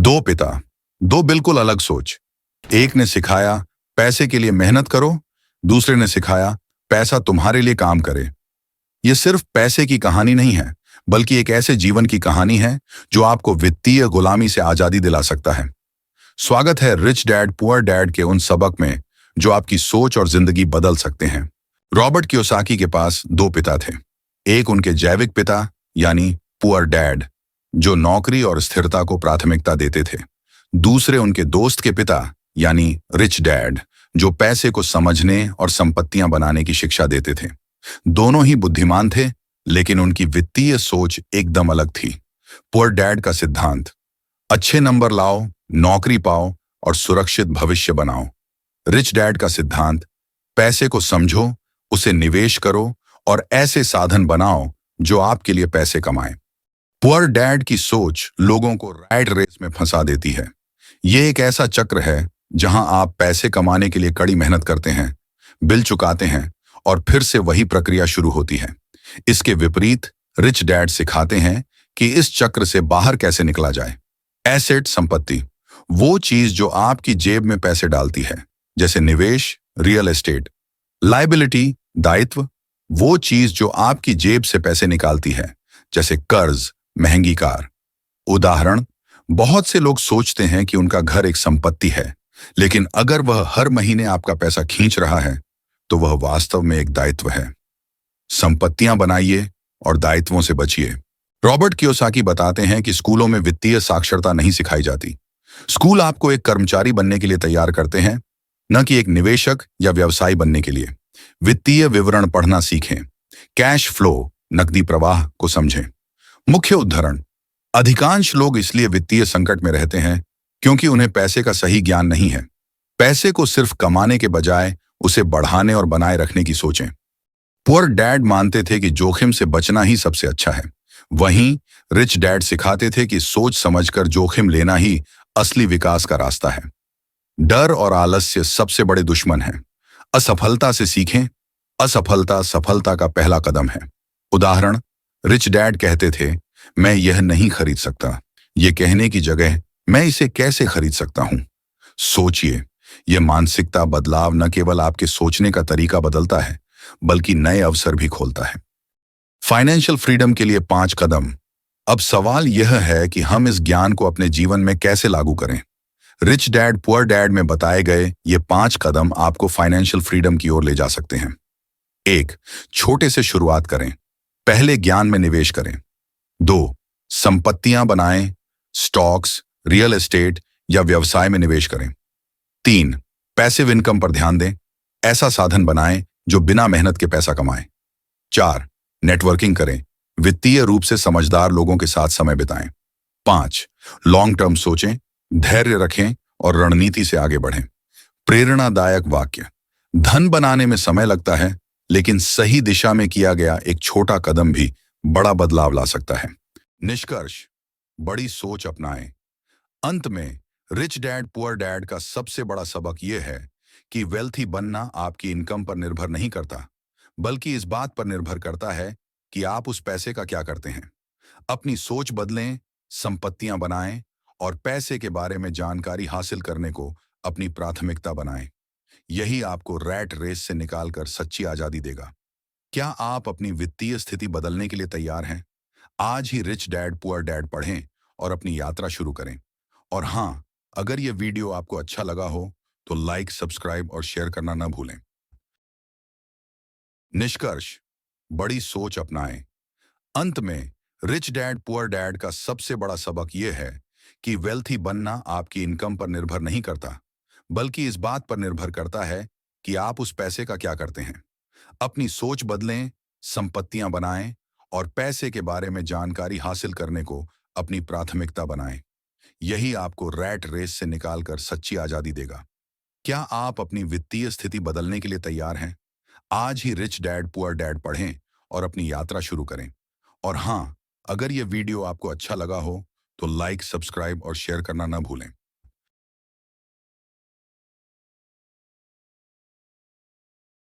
दो पिता, दो बिल्कुल अलग सोच। एक ने सिखाया पैसे के लिए मेहनत करो, दूसरे ने सिखाया पैसा तुम्हारे लिए काम करे। यह सिर्फ पैसे की कहानी नहीं है, बल्कि एक ऐसे जीवन की कहानी है जो आपको वित्तीय गुलामी से आजादी दिला सकता है। स्वागत है रिच डैड पुअर डैड के उन सबक में जो आपकी सोच और जिंदगी बदल सकते हैं। रॉबर्ट कियोसाकी के पास दो पिता थे। एक उनके जैविक पिता यानी पुअर डैड, जो नौकरी और स्थिरता को प्राथमिकता देते थे। दूसरे उनके दोस्त के पिता यानी रिच डैड, जो पैसे को समझने और संपत्तियां बनाने की शिक्षा देते थे। दोनों ही बुद्धिमान थे, लेकिन उनकी वित्तीय सोच एकदम अलग थी। पुअर डैड का सिद्धांत, अच्छे नंबर लाओ, नौकरी पाओ और सुरक्षित भविष्य बनाओ। रिच डैड का सिद्धांत, पैसे को समझो, उसे निवेश करो और ऐसे साधन बनाओ जो आपके लिए पैसे कमाएं। पुअर डैड की सोच लोगों को रैट रेस में फंसा देती है। ये एक ऐसा चक्र है जहां आप पैसे कमाने के लिए कड़ी मेहनत करते हैं, बिल चुकाते हैं और फिर से वही प्रक्रिया शुरू होती है। इसके विपरीत रिच डैड सिखाते हैं कि इस चक्र से बाहर कैसे निकला जाए। एसेट, संपत्ति, वो चीज जो आपकी जेब में पैसे डालती है, जैसे निवेश, रियल एस्टेट। लायबिलिटी, दायित्व, वो चीज जो आपकी जेब से पैसे निकालती है, जैसे कर्ज, महंगी कार। उदाहरण, बहुत से लोग सोचते हैं कि उनका घर एक संपत्ति है, लेकिन अगर वह हर महीने आपका पैसा खींच रहा है तो वह वास्तव में एक दायित्व है। संपत्तियां बनाइए और दायित्वों से बचिए। रॉबर्ट कियोसाकी बताते हैं कि स्कूलों में वित्तीय साक्षरता नहीं सिखाई जाती। स्कूल आपको एक कर्मचारी बनने के लिए तैयार करते हैं, न कि एक निवेशक या व्यवसायी बनने के लिए। वित्तीय विवरण पढ़ना सीखें, कैश फ्लो, नकदी प्रवाह को समझें। मुख्य उदाहरण, अधिकांश लोग इसलिए वित्तीय संकट में रहते हैं क्योंकि उन्हें पैसे का सही ज्ञान नहीं है। पैसे को सिर्फ कमाने के बजाय उसे बढ़ाने और बनाए रखने की सोचें। पुअर डैड मानते थे कि जोखिम से बचना ही सबसे अच्छा है। वहीं रिच डैड सिखाते थे कि सोच समझकर जोखिम लेना ही असली विकास का रास्ता है। डर और आलस्य सबसे बड़े दुश्मन हैं। असफलता से सीखें, असफलता सफलता का पहला कदम है। उदाहरण, रिच डैड कहते थे, मैं यह नहीं खरीद सकता। यह कहने की जगह मैं इसे कैसे खरीद सकता हूं? सोचिए, यह मानसिकता बदलाव न केवल आपके सोचने का तरीका बदलता है, बल्कि नए अवसर भी खोलता है। फाइनेंशियल फ्रीडम के लिए 5 कदम। अब सवाल यह है कि हम इस ज्ञान को अपने जीवन में कैसे लागू करें। रिच डैड पुअर डैड में बताए गए ये 5 कदम आपको फाइनेंशियल फ्रीडम की ओर ले जा सकते हैं। 1. छोटे से शुरुआत करें। पहले ज्ञान में निवेश करें। 2. संपत्तियां बनाएं, स्टॉक्स, रियल एस्टेट या व्यवसाय में निवेश करें। 3. पैसिव इनकम पर ध्यान दें, ऐसा साधन बनाएं जो बिना मेहनत के पैसा कमाए। 4. नेटवर्किंग करें, वित्तीय रूप से समझदार लोगों के साथ समय बिताएं। 5. लॉन्ग टर्म सोचें, धैर्य रखें और रणनीति से आगे बढ़ें। प्रेरणादायक वाक्य, धन बनाने में समय लगता है, लेकिन सही दिशा में किया गया एक छोटा कदम भी बड़ा बदलाव ला सकता है। निष्कर्ष, बड़ी सोच अपनाएं। अंत में रिच डैड पुअर डैड का सबसे बड़ा सबक यह है कि वेल्थी बनना आपकी इनकम पर निर्भर नहीं करता, बल्कि इस बात पर निर्भर करता है कि आप उस पैसे का क्या करते हैं। अपनी सोच बदलें, संपत्तियां बनाएं और पैसे के बारे में जानकारी हासिल करने को अपनी प्राथमिकता बनाएं। यही आपको रैट रेस से निकालकर सच्ची आजादी देगा। क्या आप अपनी वित्तीय स्थिति बदलने के लिए तैयार हैं? आज ही रिच डैड पुअर डैड पढ़ें और अपनी यात्रा शुरू करें। और हाँ, अगर यह वीडियो आपको अच्छा लगा हो तो लाइक, सब्सक्राइब और शेयर करना न भूलें। निष्कर्ष, बड़ी सोच अपनाएं। अंत में रिच डैड पुअर डैड का सबसे बड़ा सबक यह है कि वेल्थी बनना आपकी इनकम पर निर्भर नहीं करता, बल्कि इस बात पर निर्भर करता है कि आप उस पैसे का क्या करते हैं। अपनी सोच बदलें, संपत्तियां बनाएं और पैसे के बारे में जानकारी हासिल करने को अपनी प्राथमिकता बनाएं। यही आपको रैट रेस से निकालकर सच्ची आजादी देगा। क्या आप अपनी वित्तीय स्थिति बदलने के लिए तैयार हैं? आज ही रिच डैड पुअर डैड पढ़ें और अपनी यात्रा शुरू करें। और हाँ, अगर यह वीडियो आपको अच्छा लगा हो तो लाइक, सब्सक्राइब और शेयर करना न भूलें।